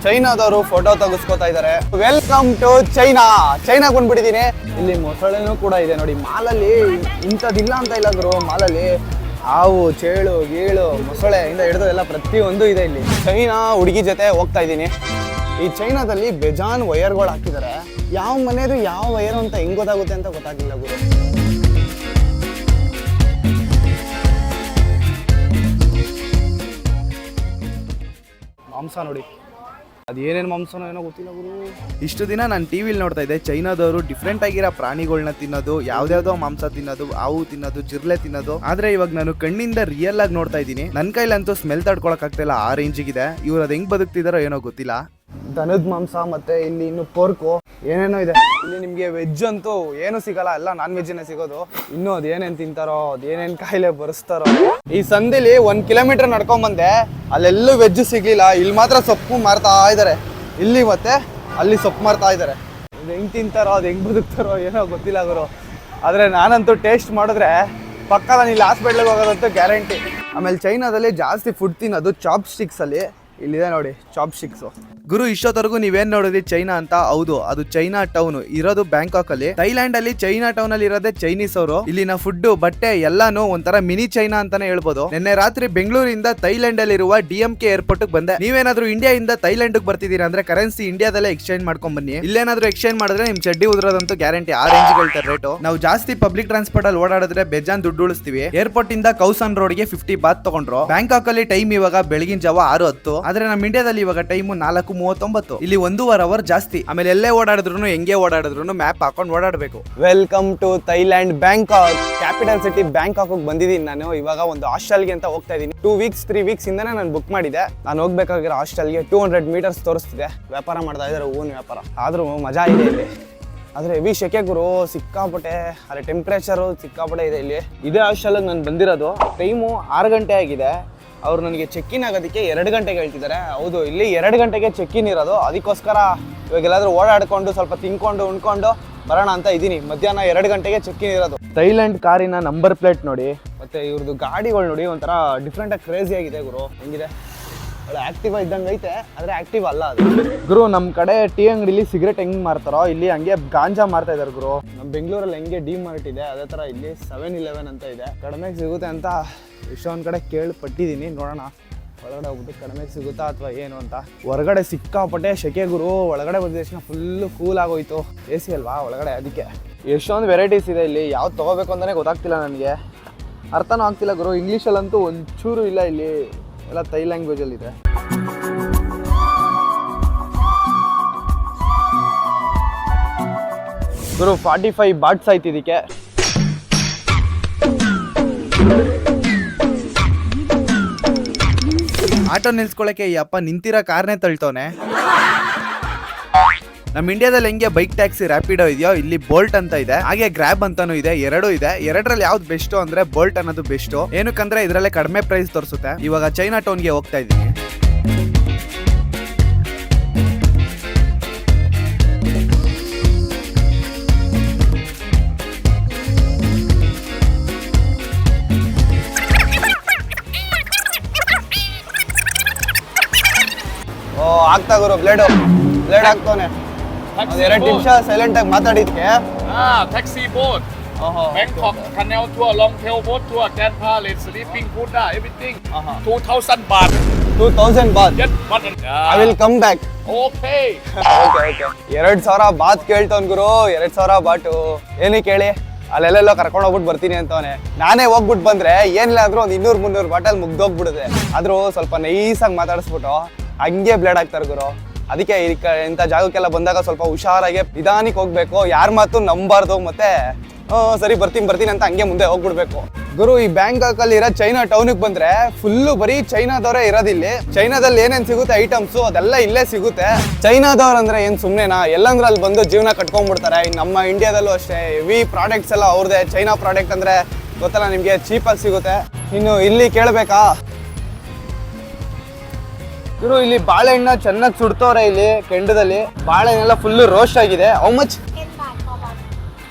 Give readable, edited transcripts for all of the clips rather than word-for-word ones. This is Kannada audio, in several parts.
ಚೈನಾದವರು ಫೋಟೋ ತೆಗೆಸ್ಕೊತಾ ಇದ್ದಾರೆ. ವೆಲ್ಕಮ್ ಟು ಚೈನಾಗ್ ಬಂದ್ಬಿಟ್ಟಿದ್ದೀನಿ. ಇಲ್ಲಿ ಮೊಸಳೆನೂ ಕೂಡ ಇದೆ ನೋಡಿ. ಮಾಲಲ್ಲಿ ಇಂಥದ್ದಿಲ್ಲ ಅಂತ ಇಲ್ಲ ಗುರು. ಮಾಲಲ್ಲಿ ಹಾವು, ಚೇಳು, ಗೀಳು, ಮೊಸಳೆ ಇಂದ ಹಿಡಿದು ಎಲ್ಲ ಪ್ರತಿಯೊಂದು ಇದೆ ಇಲ್ಲಿ. ಚೈನಾ ಹುಡುಗಿ ಜೊತೆ ಹೋಗ್ತಾ ಇದ್ದೀನಿ. ಈ ಚೈನಾದಲ್ಲಿ ಬೇಜಾನ್ ವೈರ್ಗಳು ಹಾಕಿದ್ದಾರೆ. ಯಾವ ಮನೆಯದು ಯಾವ ವೈರ್ ಅಂತ ಹೆಂಗ್ ಗೊತ್ತಾಗುತ್ತೆ ಅಂತ ಗೊತ್ತಾಗಿಲ್ಲ ಗುರು. ಮಾಂಸ ನೋಡಿ, ಅದು ಏನೇನು ಮಾಂಸನೋ ಏನೋ ಗೊತ್ತಿಲ್ಲ ಗುರು. ಇಷ್ಟು ದಿನ ನಾನು ಟಿವಿಲಿ ನೋಡ್ತಾ ಇದ್ದೆ ಚೈನಾದವರು ಡಿಫ್ರೆಂಟ್ ಆಗಿರೋ ಪ್ರಾಣಿಗಳನ್ನ ತಿನ್ನೋದು, ಯಾವ್ದಾವ್ದೋ ಮಾಂಸ ತಿನ್ನೋದು, ಹಾವು ತಿನ್ನೋದು, ಜಿರ್ಲೆ ತಿನ್ನೋದು. ಆದ್ರೆ ಇವಾಗ ನಾನು ಕಣ್ಣಿಂದ ರಿಯಲ್ ಆಗಿ ನೋಡ್ತಾ ಇದ್ದೀನಿ. ನನ್ನ ಕೈಲಂತೂ ಸ್ಮೆಲ್ ತಡ್ಕೊಳಕ್ ಆಗ್ತಿಲ್ಲ, ಆ ರೇಂಜಿಗಿದೆ. ಇವ್ರು ಅದು ಹೆಂಗ್ ಬದುಕ್ತಿದಾರೋ ಏನೋ ಗೊತ್ತಿಲ್ಲ. ದನದ ಮಾಂಸ ಮತ್ತೆ ಇಲ್ಲಿ ಇನ್ನು ಪೋರ್ಕು ಏನೇನೋ ಇದೆ. ಇಲ್ಲಿ ನಿಮ್ಗೆ ವೆಜ್ ಅಂತೂ ಏನು ಸಿಗಲ್ಲ, ಎಲ್ಲ ನಾನ್ ವೆಜ್ನೇ ಸಿಗೋದು. ಇನ್ನು ಅದೇನೇನ್ ತಿಂತಾರೋ, ಅದೇನೇನ್ ಕಾಯಿಲೆ ಬರೆಸ್ತಾರೋ. ಈ ಸಂದಿಲಿ 1 ಕಿಲೋಮೀಟರ್ ನಡ್ಕೊಂಡ್ ಬಂದೆ, ಅಲ್ಲೆಲ್ಲೂ ವೆಜ್ ಸಿಗ್ಲಿಲ್ಲ. ಇಲ್ಲಿ ಮಾತ್ರ ಸೊಪ್ಪು ಮಾರ್ತಾ ಇದಾರೆ. ಇಲ್ಲಿ ಮತ್ತೆ ಅಲ್ಲಿ ಸೊಪ್ಪು ಮಾರ್ತಾ ಇದಾರೆ. ಅದು ಹೆಂಗ್ ತಿಂತಾರೋ, ಅದು ಹೆಂಗ್ ಬದುಕ್ತಾರೋ ಏನೋ ಗೊತ್ತಿಲ್ಲ ಗುರು. ಆದ್ರೆ ನಾನಂತೂ ಟೇಸ್ಟ್ ಮಾಡಿದ್ರೆ ಪಕ್ಕ ನಾನು ಇಲ್ಲಿ ಹಾಸ್ಪಿಟ್ಲಿಗೆ ಹೋಗೋದಂತೂ ಗ್ಯಾರಂಟಿ. ಆಮೇಲೆ ಚೈನಾದಲ್ಲಿ ಜಾಸ್ತಿ ಫುಡ್ ತಿನ್ನೋದು ಚಾಪ್ ಸ್ಟಿಕ್ಸ್ ಅಲ್ಲಿ. ಇಲ್ಲಿದೆ ನೋಡಿ ಚಾಪ್ ಸ್ಟಿಕ್ಸು. ಗುರು, ಇಷ್ಟೊತ್ತರೆಗೂ ನೀವೇನ್ ನೋಡಿದ್ರಿ ಚೈನಾ ಅಂತ? ಹೌದು, ಅದು ಚೈನಾ ಟೌನ್ ಇರೋದು ಬ್ಯಾಂಕಾಕ್ ಅಲ್ಲಿ. ಥೈಲ್ಯಾಂಡ್ ಅಲ್ಲಿ ಚೈನಾ ಟೌನ್ ಅಲ್ಲಿ ಇರೋದೇ ಚೈನೀಸ್ ಅವರು. ಇಲ್ಲಿನ ಫುಡ್, ಬಟ್ಟೆ ಎಲ್ಲಾನು ಒಂಥರ ಮಿನಿ ಚೈನಾ ಅಂತಾನೆ ಹೇಳ್ಬೋದು. ನಿನ್ನೆ ರಾತ್ರಿ ಬೆಂಗಳೂರಿಂದ ಥೈಲ್ಯಾಂಡ್ ಅಲ್ಲಿ ಇರುವ DMK ಏರ್ಪೋರ್ಟ್ ಬಂದೆ. ನೀವೇನಾದ್ರೂ ಇಂಡಿಯಾ ಇಂದ ಥೈಲ್ಯಾಂಡ್ ಬರ್ತಿದೀರಾ ಅಂದ್ರೆ ಕರೆನ್ಸಿ ಇಂಡಿಯಾದಲ್ಲೇ ಎಕ್ಸ್ಚೇಂಜ್ ಮಾಡ್ಕೊಂಡ್ ಬನ್ನಿ. ಇಲ್ಲೇನಾದ್ರೂ ಎಕ್ಸ್ಚೇಂಜ್ ಮಾಡಿದ್ರೆ ನಿಮ್ ಚಡ್ಡಿ ಉದ್ರೋದಂತೂ ಗ್ಯಾರಂಟಿ. ಆ ರೇಂಜ್ ಹೇಳ್ತಾರೆ ರೇಟು. ನಾವು ಜಾಸ್ತಿ ಪಬ್ಲಿಕ್ ಟ್ರಾನ್ಸ್ಪೋರ್ಟ್ ಅಲ್ಲಿ ಓಡಾಡಿದ್ರೆ ಬೇಜಾನ್ ದುಡ್ಡು ಉಳಿಸ್ತೀವಿ. ಏರ್ಪೋರ್ಟ್ ಇಂದ ಕೌಸನ್ ರೋಡ್ ಗೆ 50 ಬಾತ್ ತಗೊಂಡ್ರು. ಬ್ಯಾಂಕಾಕ್ ಅಲ್ಲಿ ಟೈಮ್ ಇವಾಗ ಬೆಳಗಿನ ಜಾವ 6:10. ಆದ್ರೆ ನಮ್ಮ ಇಂಡಿಯಾದಲ್ಲಿ ಇವಾಗ ಟೈಮ್ 4:39. ಇಲ್ಲಿ 1.5 ಅವರ್ ಜಾಸ್ತಿ. ಆಮೇಲೆ ಎಲ್ಲೇ ಓಡಾಡಿದ್ರು ಹೆಂಗೆ ಓಡಾಡಿದ್ರು ಮ್ಯಾಪ್ ಹಾಕೊಂಡು ಓಡಾಡಬೇಕು. Welcome to Thailand Bangkok, capital city Bangkok ಬಂದಿದ್ದೀನಿ ನಾನು. ಇವಾಗ ಒಂದು ಹಾಸ್ಟೆಲ್ಗೆ ಅಂತ ಹೋಗ್ತಾ ಇದ್ದೀನಿ. 2 ವೀಕ್ಸ್ 3 ವೀಕ್ಸ್ ಇಂದಾನೆ ನಾನು ಬುಕ್ ಮಾಡಿದೆ. ನಾನು ಹೋಗ್ಬೇಕಾಗಿರೋ ಹಾಸ್ಟೆಲ್ಗೆ 200 ಮೀಟರ್ಸ್ ತೋರಿಸ್ತಿದೆ. ವ್ಯಾಪಾರ ಮಾಡ್ತಾ ಇದ್ದಾರೆ, ಹೂವಿನ ವ್ಯಾಪಾರ. ಆದ್ರೂ ಮಜಾ ಇದೆ ಇಲ್ಲಿ. ಆದ್ರೆ ಹೆವಿ ಶೆಕೆ ಗುರು, ಸಿಕ್ಕಾಪಟ್ಟೆ. ಅದೇ ಟೆಂಪ್ರೇಚರು ಸಿಕ್ಕಾಪಟ್ಟೆ ಇದೆ ಇಲ್ಲಿ. ಇದೇ ಹಾಸ್ಟೆಲ್ಗೆ ನಾನು ಬಂದಿರೋದು. ಟೈಮು 6 ಗಂಟೆ ಆಗಿದೆ. ಅವ್ರು ನನಗೆ ಚೆಕ್ ಇನ್ ಆಗೋದಕ್ಕೆ 2 ಗಂಟೆಗೆ ಹೇಳ್ತಿದ್ದಾರೆ. ಹೌದು, ಇಲ್ಲಿ 2 ಗಂಟೆಗೆ ಚೆಕ್ ಇನ್ ಇರೋದು. ಅದಕ್ಕೋಸ್ಕರ ಇವಾಗ ಎಲ್ಲಾದ್ರೂ ಓಡಾಡ್ಕೊಂಡು ಸ್ವಲ್ಪ ತಿನ್ಕೊಂಡು ಉಣ್ಕೊಂಡು ಬರೋಣ ಅಂತ ಇದ್ದೀನಿ. ಮಧ್ಯಾಹ್ನ 2 ಗಂಟೆಗೆ ಚೆಕ್ ಇನ್ ಇರೋದು. ಥೈಲ್ಯಾಂಡ್ ಕಾರಿನ ನಂಬರ್ ಪ್ಲೇಟ್ ನೋಡಿ, ಮತ್ತೆ ಇವ್ರದ್ದು ಗಾಡಿಗಳು ನೋಡಿ, ಒಂಥರ ಡಿಫ್ರೆಂಟ್ ಆಗಿ ಕ್ರೇಜಿ ಆಗಿದೆ ಗುರು. ಹೆಂಗಿದೆ, ಒಳ್ಳೆ ಆಕ್ಟಿವ್ ಇದ್ದಂಗೆ ಐತೆ, ಆದರೆ ಆಕ್ಟಿವ್ ಅಲ್ಲ ಅದು ಗುರು. ನಮ್ಮ ಕಡೆ ಟೀ ಅಂಗಡಿಲಿ ಸಿಗರೇಟ್ ಹೆಂಗೆ ಮಾರ್ತಾರೋ ಇಲ್ಲಿ ಹಂಗೆ ಗಾಂಜಾ ಮಾರ್ತಾ ಇದ್ದಾರೆ ಗುರು. ನಮ್ಮ ಬೆಂಗಳೂರಲ್ಲಿ ಹೆಂಗೆ ಡಿ-ಮಾರ್ಟ್ ಇದೆ, ಅದೇ ಥರ ಇಲ್ಲಿ 7-Eleven ಅಂತ ಇದೆ. ಕಡಿಮೆಗೆ ಸಿಗುತ್ತೆ ಅಂತ ಎಷ್ಟೊಂದು ಕಡೆ ಕೇಳ್ಪಟ್ಟಿದ್ದೀನಿ. ನೋಡೋಣ ಒಳಗಡೆ ಹೋಗ್ಬಿಟ್ಟು ಕಡಿಮೆಗೆ ಸಿಗುತ್ತಾ ಅಥವಾ ಏನು ಅಂತ. ಹೊರಗಡೆ ಸಿಕ್ಕಾಪಟ್ಟೆ ಶೆಕೆ ಗುರು. ಒಳಗಡೆ ಬಂದ ತಕ್ಷಣ ಫುಲ್ಲು ಕೂಲ್ ಆಗೋಯ್ತು. AC ಅಲ್ವಾ ಒಳಗಡೆ, ಅದಕ್ಕೆ. ಎಷ್ಟೊಂದು ವೆರೈಟೀಸ್ ಇದೆ ಇಲ್ಲಿ. ಯಾವ್ದು ತೊಗೋಬೇಕು ಅಂತಲೇ ಗೊತ್ತಾಗ್ತಿಲ್ಲ ನನಗೆ, ಅರ್ಥನೂ ಆಗ್ತಿಲ್ಲ ಗುರು. ಇಂಗ್ಲೀಷಲ್ಲಂತೂ ಒಂಚೂರು ಇಲ್ಲ ಇಲ್ಲಿ, ಎಲ್ಲ ಥೈ ಲ್ಯಾಂಗ್ವೇಜಲ್ಲಿ ಇದೆ. ಗುರು 45 ಬಾಟ್ಸ್ ಆಯ್ತು ಇದಕ್ಕೆ. ಆಟೋ ನಿಲ್ಸ್ಕೊಳಕ್ಕೆ ಈ ಅಪ್ಪ ನಿಂತಿರೋ ಕಾರ್ನೇ ತಳ್ತವನೆ. ನಮ್ಮ ಇಂಡಿಯಾದಲ್ಲಿ ಹೆಂಗೆ ಬೈಕ್ ಟ್ಯಾಕ್ಸಿ ರ್ಯಾಪಿಡೋ ಇದೆಯೋ, ಇಲ್ಲಿ ಬೋಲ್ಟ್ ಅಂತ ಇದೆ, ಹಾಗೆ ಗ್ರ್ಯಾಬ್ ಅಂತಾನು ಇದೆ. 2 ಇದೆ. 2ರಲ್ಲಿ ಯಾವ್ದು ಬೆಸ್ಟ್ ಅಂದ್ರೆ ಬೋಲ್ಟ್ ಅನ್ನೋದು ಬೆಸ್ಟ್. ಏನಕ್ಕಂದ್ರೆ ಇದ್ರಲ್ಲೇ ಕಡಿಮೆ ಪ್ರೈಸ್ ತೋರಿಸುತ್ತೆ. ಇವಾಗ ಚೈನಾ ಟೌನ್ಗೆ ಹೋಗ್ತಾ ಇದ್ದೀನಿ. ಆಗ್ತಾ ಗುರು, ಬ್ಲೇಡ್ ಆಗ್ತಾನೆ. 2 ನಿಮಿಷ ಸೈಲೆಂಟ್ ಆಗಿ ಮಾತಾಡಿದ್ಕೆ. taxi boat, Bangkok canal tour, long tail boat tour, Grand Palace, sleeping food, everything. 2,000 baht. 2000 baht. Yes, but I will come back. okay. 2,000 baht ಕೇಳ್ತವನ್ ಗುರು. 2,000 ಬಾಟು ಏನಕ್ಕೆ ಹೇಳಿ, ಅಲ್ಲೆಲ್ಲೆಲ್ಲೋ ಕರ್ಕೊಂಡು ಹೋಗ್ಬಿಟ್ಟು ಬರ್ತೀನಿ ಅಂತವನೆ. ನಾನೇ ಹೋಗ್ಬಿಟ್ಟು ಬಂದ್ರೆ ಏನಿಲ್ಲ ಅಂದ್ರೂ ಒಂದು 200-300 ಬಾಟಲ್ ಮುಗ್ದೋಗ್ಬಿಡುತ್ತೆ. ಆದ್ರೂ ಸ್ವಲ್ಪ ನೈಸಾಗಿ ಮಾತಾಡಿಸ್ಬಿಟ್ಟು ಹಂಗೆ ಬ್ಲೇಡ್ ಆಗ್ತಾರೆ ಗುರು. ಅದಕ್ಕೆ ಇಂಥ ಜಾಗಕ್ಕೆಲ್ಲ ಬಂದಾಗ ಸ್ವಲ್ಪ ಹುಷಾರಾಗಿ ನಿಧಾನಕ್ಕೆ ಹೋಗ್ಬೇಕು. ಯಾರ ಮಾತು ನಂಬಾರ್ದು. ಮತ್ತೆ ಸರಿ ಬರ್ತೀನಿ ಅಂತ ಹಂಗೆ ಮುಂದೆ ಹೋಗ್ಬಿಡ್ಬೇಕು ಗುರು. ಈ ಬ್ಯಾಂಕಾಕ್ ಅಲ್ಲಿ ಇರೋ ಚೈನಾ ಟೌನಿಗೆ ಬಂದ್ರೆ ಫುಲ್ಲು ಬರೀ ಚೈನಾದವರೇ ಇರೋದಿಲ್ಲಿ. ಚೈನಾದಲ್ಲಿ ಏನೇನ್ ಸಿಗುತ್ತೆ ಐಟಮ್ಸು ಅದೆಲ್ಲ ಇಲ್ಲೇ ಸಿಗುತ್ತೆ. ಚೈನಾದವ್ರು ಅಂದ್ರೆ ಏನ್ ಸುಮ್ನೆನಾ, ಎಲ್ಲಂದ್ರೆ ಅಲ್ಲಿ ಬಂದು ಜೀವನ ಕಟ್ಕೊಂಡ್ಬಿಡ್ತಾರೆ. ನಮ್ಮ ಇಂಡಿಯಾದಲ್ಲೂ ಅಷ್ಟೇ ಹೆವಿ ಪ್ರಾಡಕ್ಟ್ಸ್ ಎಲ್ಲ ಅವ್ರದೇ. ಚೈನಾ ಪ್ರಾಡಕ್ಟ್ ಅಂದ್ರೆ ಗೊತ್ತಲ್ಲ ನಿಮ್ಗೆ, ಚೀಪಾಗಿ ಸಿಗುತ್ತೆ. ಇನ್ನು ಇಲ್ಲಿ ಕೇಳಬೇಕಾ ಗುರು, ಇಲ್ಲಿ ಬಾಳೆಹಣ್ಣ ಚೆನ್ನಾಗಿ ಸುಡ್ತವ್ರೆ. ಇಲ್ಲಿ ಕೆಂಡದಲ್ಲಿ ಬಾಳೆಹಣ್ಣೆಲ್ಲ ಫುಲ್ಲು ರೋಸ್ಟ್ ಆಗಿದೆ. How much?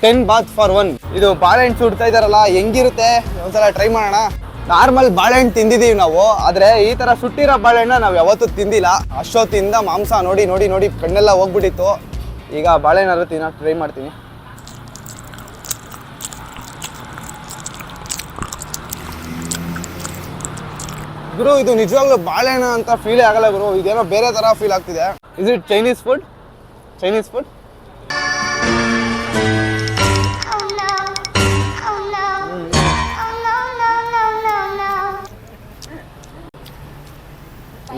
10 ಬಾತ್ ಫಾರ್ 1. ಇದು ಬಾಳೆಹಣ್ಣು ಸುಡ್ತಾ ಇದಾರಲ್ಲ, ಹೆಂಗಿರುತ್ತೆ ಒಂದ್ಸಲ ಟ್ರೈ ಮಾಡೋಣ. ನಾರ್ಮಲ್ ಬಾಳೆಹಣ್ಣು ತಿಂದಿದೀವಿ ನಾವು, ಆದ್ರೆ ಈ ತರ ಸುಟ್ಟಿರೋ ಬಾಳೆಹಣ್ಣ ನಾವು ಯಾವತ್ತೂ ತಿಂದಿಲ್ಲ. ಅಷ್ಟೊತ್ತಿಂದ ಮಾಂಸ ನೋಡಿ ನೋಡಿ ನೋಡಿ ಕಣ್ಣೆಲ್ಲ ಹೋಗ್ಬಿಟ್ಟಿತ್ತು. ಈಗ ಬಾಳೆಹಣ್ಣಾದ್ರು ತಿನ್ನೋಕೆ ಟ್ರೈ ಮಾಡ್ತೀನಿ. ಗುರು ಇದು ನಿಜವಾಗ್ಲೂ ಬಾಳೆಹಣ್ಣು ಅಂತ ಫೀಲೇ ಆಗಲ್ಲ ಗುರು, ಇದೇನೋ ಬೇರೆ ತರ ಫೀಲ್ ಆಗ್ತಿದೆ. Is it Chinese food? Chinese food?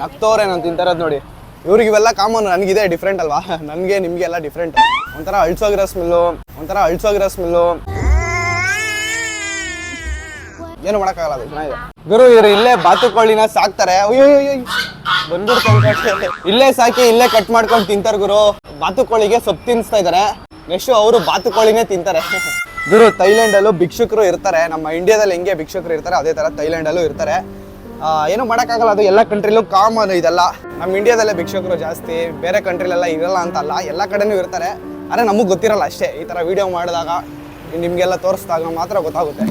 ನಗ್ತವ್ರೆ ನಾನು ತಿಂತಾರದ್ ನೋಡಿ. ಇವ್ರಿಗೆ ಇವೆಲ್ಲ ಕಾಮನ್, ನನಗಿದೆ ಡಿಫ್ರೆಂಟ್ ಅಲ್ವಾ? ನನಗೆ ನಿಮ್ಗೆ ಎಲ್ಲ ಡಿಫ್ರೆಂಟ್. ಒಂಥರ ಅಳ್ಸೋಗಿರೋ ಸ್ಮೆಲ್ಲು, ಏನು ಮಾಡಕ್ಕಾಗಲ್ಲ, ಅದು ಚೆನ್ನಾಗಿದೆ. ಗುರು ಇವ್ರು ಇಲ್ಲೇ ಬಾತುಕೋಳಿನ ಸಾಕ್ತಾರೆ. ಬಂದ್ಬಿಡ್ತಾರೆ, ಇಲ್ಲೇ ಸಾಕಿ ಇಲ್ಲೇ ಕಟ್ ಮಾಡ್ಕೊಂಡು ತಿಂತಾರೆ ಗುರು. ಬಾತುಕೋಳಿಗೆ ಸೊಪ್ಪು ತಿನ್ನಿಸ್ತಾ ಇದಾರೆ. ನೆಕ್ಸ್ಟ್ ಅವರು ಬಾತುಕೋಳಿನೇ ತಿಂತಾರೆ. ಗುರು ಥೈಲ್ಯಾಂಡ್ ಅಲ್ಲೂ ಭಿಕ್ಷುಕರು ಇರ್ತಾರೆ. ನಮ್ಮ ಇಂಡಿಯಾದಲ್ಲಿ ಹೆಂಗೆ ಭಿಕ್ಷುಕರು ಇರ್ತಾರೆ ಅದೇ ತರ ಥೈಲ್ಯಾಂಡ್ ಅಲ್ಲೂ ಇರ್ತಾರೆ. ಏನು ಮಾಡೋಕ್ಕಾಗಲ್ಲ, ಅದು ಎಲ್ಲ ಕಂಟ್ರಿಲೂ ಕಾಮನ್ ಇದೆಲ್ಲ. ನಮ್ಮ ಇಂಡಿಯಾದಲ್ಲೇ ಭಿಕ್ಷುಕರು ಜಾಸ್ತಿ, ಬೇರೆ ಕಂಟ್ರಿಲೆಲ್ಲ ಇರಲ್ಲ ಅಂತಲ್ಲ, ಎಲ್ಲ ಕಡೆನೂ ಇರ್ತಾರೆ. ಆದರೆ ನಮಗೆ ಗೊತ್ತಿರಲ್ಲ ಅಷ್ಟೇ. ಈ ಥರ ವಿಡಿಯೋ ಮಾಡಿದಾಗ ನಿಮಗೆಲ್ಲ ತೋರಿಸಿದಾಗ ಮಾತ್ರ ಗೊತ್ತಾಗುತ್ತೆ.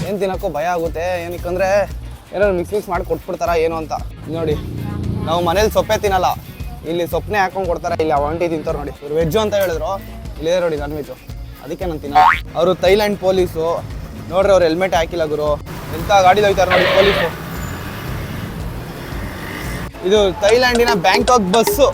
ಏನು ತಿನ್ನೋಕ್ಕೂ ಭಯ ಆಗುತ್ತೆ. ಏನಕ್ಕಂದರೆ ಏನಾದ್ರು ಮಿಕ್ಸ್ ಮಾಡಿ ಕೊಟ್ಬಿಡ್ತಾರ ಏನು ಅಂತ. ನೋಡಿ ನಾವು ಮನೇಲಿ ಸೊಪ್ಪೆ ತಿನ್ನಲ್ಲ, ಇಲ್ಲಿ ಸೊಪ್ಪನೆ ಹಾಕೊಂಡು ಕೊಡ್ತಾರೆ. ಇಲ್ಲಿ ಆಂಟಿ ತಿಂತಾರೆ ನೋಡಿ. ಇವ್ರು ವೆಜ್ಜು ಅಂತ ಹೇಳಿದ್ರು, ಇಲ್ಲೇ ನೋಡಿ ನಾನ್ ವೆಜ್ಜು, ಅದಕ್ಕೆ ನಾನು ತಿನ್ನಲ್ಲ. ಅವರು ಥೈಲ್ಯಾಂಡ್ ಪೊಲೀಸು ನೋಡ್ರಿ, ಅವ್ರು ಹೆಲ್ಮೆಟ್ ಹಾಕಿಲ್ಲ ಗುರು. ಎಂಥ ಗಾಡಿ ಹೋಗ್ತಾರೆ ನೋಡಿ ಪೊಲೀಸು. ಇದು ಥೈಲ್ಯಾಂಡಿನ ಬ್ಯಾಂಕಾಕ್ ಬಸ್ಸು.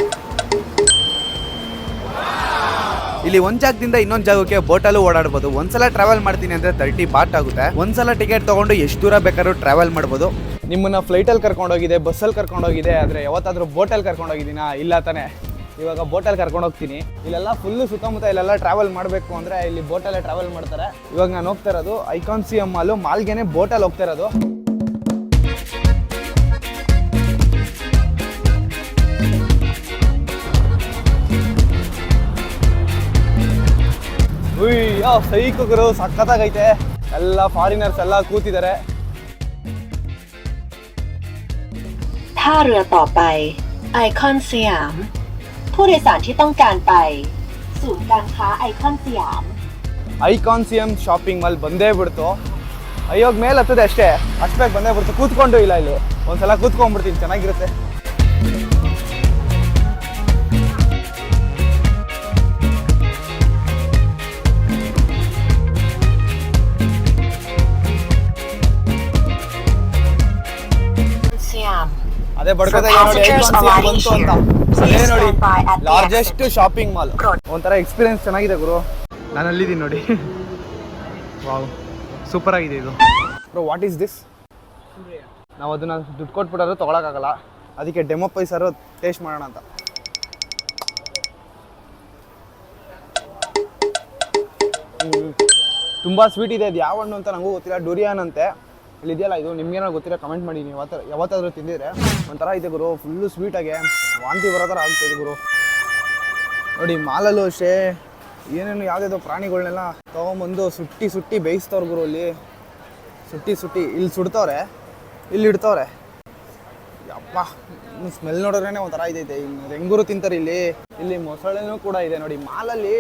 ಇಲ್ಲಿ ಒಂದ್ ಜಾಗದಿಂದ ಇನ್ನೊಂದ್ ಜಾಗಕ್ಕೆ ಬೋಟಲ್ಲೂ ಓಡಾಡ್ಬೋದು. ಒಂದ್ಸಲ ಟ್ರಾವೆಲ್ ಮಾಡ್ತೀನಿ ಅಂದ್ರೆ 30 ಬಾಟ್ ಆಗುತ್ತೆ. ಒಂದ್ಸಲ ಟಿಕೆಟ್ ತಗೊಂಡು ಎಷ್ಟು ದೂರ ಬೇಕಾದ್ರೂ ಟ್ರಾವೆಲ್ ಮಾಡ್ಬೋದು. ನಿಮ್ಮನ್ನ ಫ್ಲೈಟಲ್ಲಿ ಕರ್ಕೊಂಡೋಗಿದೆ, ಬಸ್ಸಲ್ಲಿ ಕರ್ಕೊಂಡೋಗಿದೆ, ಆದರೆ ಯಾವತ್ತಾದ್ರೂ ಬೋಟಲ್ಲಿ ಕರ್ಕೊಂಡೋಗಿದ್ದೀನಾ? ಇಲ್ಲ ತಾನೆ. ಇವಾಗ ಬೋಟಲ್ಲಿ ಕರ್ಕೊಂಡು ಹೋಗ್ತೀನಿ. ಇಲ್ಲೆಲ್ಲ ಫುಲ್ಲು ಸುತ್ತಮುತ್ತ ಇಲ್ಲೆಲ್ಲ ಟ್ರಾವೆಲ್ ಮಾಡಬೇಕು ಅಂದರೆ ಇಲ್ಲಿ ಬೋಟಲ್ಲೇ ಟ್ರಾವೆಲ್ ಮಾಡ್ತಾರೆ. ಇವಾಗ ನಾನು ಹೋಗ್ತಾ ಇರೋದು ಐಕಾನ್ಸಿಯಂ ಮಾಲ್ಗೆನೆ ಬೋಟಲ್ಲಿ ಹೋಗ್ತಾ ಇರೋದು. ಉಯ್ಯೋ ಸೈಕರು ಸಖತ್ತಾಗೈತೆ. ಎಲ್ಲ ಫಾರಿನರ್ಸ್ ಎಲ್ಲ ಕೂತಿದ್ದಾರೆ. ท่าเรือต่อไปไอคอนสยามผู้โดยสารที่ต้องการไปศูนย์การค้าไอคอนสยาม ಐಕಾನ್ಸಿಯಂ ಶಾಪಿಂಗ್ ಮಾಲ್ ಬಂದೇ ಬಿಡ್ತು. ಅಯ್ಯೋಗ ಮೇಲೆ ಹತ್ತದೆ ಅಷ್ಟೇ, ಅಷ್ಟೇ ಬಂದೇ ಬಿಡ್ತು. ಕೂತ್ಕೊಂಡು ಇಲ್ಲ, ಇಲ್ಲಿ ಒಂದ್ಸಲ ಕೂತ್ಕೊಂಡ್ಬಿಡ್ತೀನಿ, ಚೆನ್ನಾಗಿರುತ್ತೆ. ಅದೇ ಬಡ್ಕೋದಾಗ ನೋಡಿ ಐಕಾನ್ಸಿಯಂ ಬಂತು ಅಂತ. ಅದೇ ನೋಡಿ ಲಾರ್ಜೆಸ್ಟ್ ಶಾಪಿಂಗ್ ಮಾಲ್. ಒಂಥರ ಎಕ್ಸ್ಪೀರಿಯನ್ಸ್ ಚೆನ್ನಾಗಿದೆ ಗುರು. ನಾನು ಅಲ್ಲಿದ್ದೀನಿ ನೋಡಿ. ವಾವ್, ಸೂಪರ್ ಆಗಿದೆ ಇದು. Bro what is this? ನಾವು ಅದನ್ನ ದುಡ್ಡು ಕೊಟ್ಬಿಟ್ಟಾರು ತೊಗೊಳಕ್ಕಾಗಲ್ಲ, ಅದಕ್ಕೆ ಡೆಮೋ ಪೈಸಾರು ಟೇಸ್ಟ್ ಮಾಡೋಣ ಅಂತ. ತುಂಬ ಸ್ವೀಟ್ ಇದೆ. ಅದು ಯಾವ ಹಣ್ಣು ಅಂತ ನನಗೂ ಗೊತ್ತಿಲ್ಲ. ಡುರಿಯಾನ್ ಅಂತೆ. ಇಲ್ಲಿ ಇದೆಯಲ್ಲ, ಇದು ನಿಮ್ಗೇನೋ ಗೊತ್ತಿಲ್ಲ ಕಮೆಂಟ್ ಮಾಡಿ. ನೀವು ಯಾವತ್ತಾದ್ರೂ ತಿಂದಿದ್ರೆ ಒಂಥರ ಇದೆ ಗುರು, ಫುಲ್ಲು ಸ್ವೀಟಾಗೆ ವಾಂತಿ ಬರೋ ಥರ ಆಗ್ತಾಯಿದೆ ಗುರು. ನೋಡಿ ಮಾಲಲ್ಲೂ ಅಷ್ಟೇ ಏನೇನು ಯಾವುದೇದೋ ಪ್ರಾಣಿಗಳನ್ನೆಲ್ಲ ತೊಗೊಂಬಂದು ಸುಟ್ಟಿ ಬೇಯಿಸ್ತವ್ರು ಗುರು. ಇಲ್ಲಿ ಸುಟ್ಟಿ ಇಲ್ಲಿ ಸುಡ್ತವ್ರೆ, ಇಲ್ಲಿ ಇಡ್ತವ್ರೆ. ಯಪ್ಪ, ಸ್ಮೆಲ್ ನೋಡಿದ್ರೇ ಒಂಥರ ಇದೈತೆ. ಇನ್ನು ಹೆಂಗೂರು ತಿಂತಾರೆ ಇಲ್ಲಿ ಮೊಸಳೆನೂ ಕೂಡ ಇದೆ ನೋಡಿ. ಮಾಲಲ್ಲಿ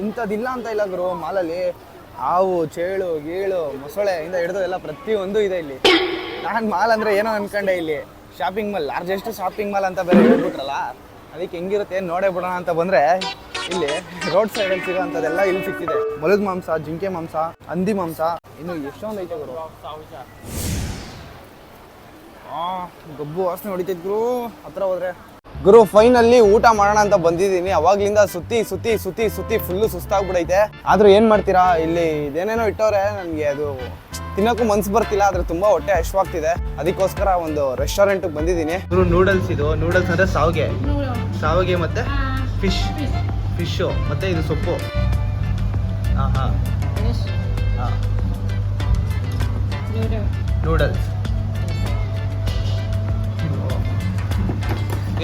ಇಂಥದ್ದಿಲ್ಲ ಅಂತ ಇಲ್ಲ ಗುರು. ಮಾಲಲ್ಲಿ ಹಾವು, ಚೇಳು, ಗೀಳು, ಮೊಸಳೆ ಇಂದ ಹಿಡಿದು ಎಲ್ಲ ಪ್ರತಿಯೊಂದು ಇದೆ ಇಲ್ಲಿ. ನಾನು ಮಾಲ್ ಅಂದರೆ ಏನೋ ಅನ್ಕೊಂಡೆ, ಇಲ್ಲಿ shopping mall, largest shopping mall ಅಂತ ಬೇರೆ ಹೇಳ್ಬಿಟ್ರಲ್ಲ, ಅದಕ್ಕೆ ಹೆಂಗಿರುತ್ತೆ ನೋಡೇ ಬಿಡೋಣ ಅಂತ ಬಂದರೆ ಇಲ್ಲಿ ರೋಡ್ ಸೈಡಲ್ಲಿ ಸಿಗೋ ಅಂಥದ್ದೆಲ್ಲ ಇಲ್ಲಿ ಸಿಕ್ತಿದೆ. ಮೊಲದ ಮಾಂಸ, ಜಿಂಕೆ ಮಾಂಸ, ಹಂದಿ ಮಾಂಸ, ಇನ್ನು ಎಷ್ಟೊಂದು ಐತೆ ಗುರು. ಗಬ್ಬು ವಾಸನೆ ಹೊಡಿತಿದ್ರು ಹತ್ರ ಹೋದ್ರೆ. ಗುರು ಫೈನಲ್ಲಿ ಊಟ ಮಾಡೋಣ ಅಂತ ಬಂದಿದ್ದೀನಿ. ಅವಾಗ್ಲಿಂದ ಸುತ್ತಿ ಫುಲ್ಲು ಸುಸ್ತಾಗ್ಬಿಡೈತೆ. ಆದ್ರೂ ಏನು ಮಾಡ್ತೀರಾ, ಇಲ್ಲಿ ಇದೇನೇನೋ ಇಟ್ಟವ್ರೆ, ನನಗೆ ಅದು ತಿನ್ನೋಕ್ಕೂ ಮನ್ಸು ಬರ್ತಿಲ್ಲ. ಆದರೆ ತುಂಬ ಹೊಟ್ಟೆ ಹಶ್ವಾಗ್ತಿದೆ. ಅದಕ್ಕೋಸ್ಕರ ಒಂದು ರೆಸ್ಟೋರೆಂಟ್ಗೆ ಬಂದಿದ್ದೀನಿ. ನೂಡಲ್ಸ್, ಇದು ನೂಡಲ್ಸ್ ಅಂದರೆ ಸಾವಿಗೆ ಮತ್ತು ಫಿಶ್ಶು ಮತ್ತು ಇದು ಸೊಪ್ಪು. ಹಾಂ ನೂಡಲ್ಸ್.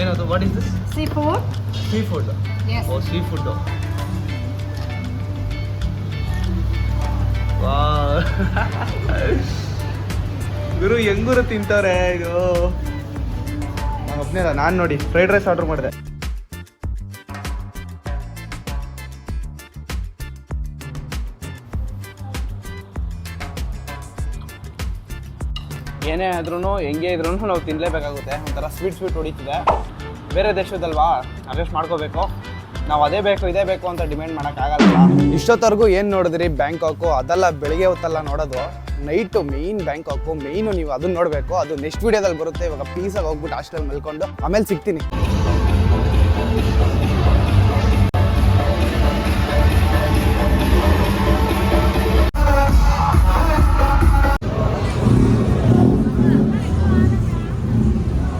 ಏನದು? What is this? Seafood? Seafood. Yes. Oh, seafood. Wow ಗುರು, ಹೆಂಗುರು ತಿಂತವ್ರೆ ಇದು. ನಾನು ಒಬ್ಬನೇ, ನಾನು ನೋಡಿ ಫ್ರೈಡ್ ರೈಸ್ ಆರ್ಡರ್ ಮಾಡಿದೆ. ಏನೇ ಆದ್ರೂ ಹೆಂಗೆ ಇದ್ರೂ ನಾವು ತಿನ್ನಲೇಬೇಕಾಗುತ್ತೆ. ಒಂಥರ ಸ್ವೀಟ್ ಹೊಡಿತಿದೆ. ಬೇರೆ ದೇಶದಲ್ವಾ ಅಡ್ಜಸ್ಟ್ ಮಾಡ್ಕೋಬೇಕು. ನಾವು ಅದೇ ಬೇಕು ಇದೇ ಬೇಕು ಅಂತ ಡಿಮ್ಯಾಂಡ್ ಮಾಡೋಕ್ಕಾಗಲ್ಲ. ಇಷ್ಟೊತ್ತವರೆಗೂ ಏನು ನೋಡಿದ್ರಿ ಬ್ಯಾಂಕಾಕು, ಅದೆಲ್ಲ ಬೆಳಿಗ್ಗೆ ಹೊತ್ತಲ್ಲ ನೋಡೋದು. ನೈಟು ಮೇಯ್ನ್ ಬ್ಯಾಂಕಾಕು, ಮೇಯ್ನು ನೀವು ಅದನ್ನ ನೋಡಬೇಕು. ಅದು ನೆಕ್ಸ್ಟ್ ವೀಡಿಯೋದಲ್ಲಿ ಬರುತ್ತೆ. ಇವಾಗ ಪೀಸಾಗಿ ಹೋಗ್ಬಿಟ್ಟು ಹಾಸ್ಟೆಲ್ ಮಲ್ಕೊಂಡು ಆಮೇಲೆ ಸಿಗ್ತೀನಿ.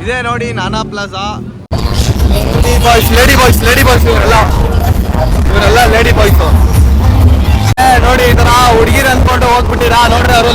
ಇದೇ ನೋಡಿ ನಾನಾ ಪ್ಲಾಜಾ. ಲೇಡಿ ಬಾಯ್ಸ್ ಇವರೆಲ್ಲ ಲೇಡಿ ಬಾಯ್ಸು. ನೋಡಿ ಈ ಥರ ಹುಡುಗಿರು ಅಂದ್ಕೊಂಡು ಹೋಗ್ಬಿಟ್ಟಿರಾ ನೋಡ್ರಿ ಅವರು.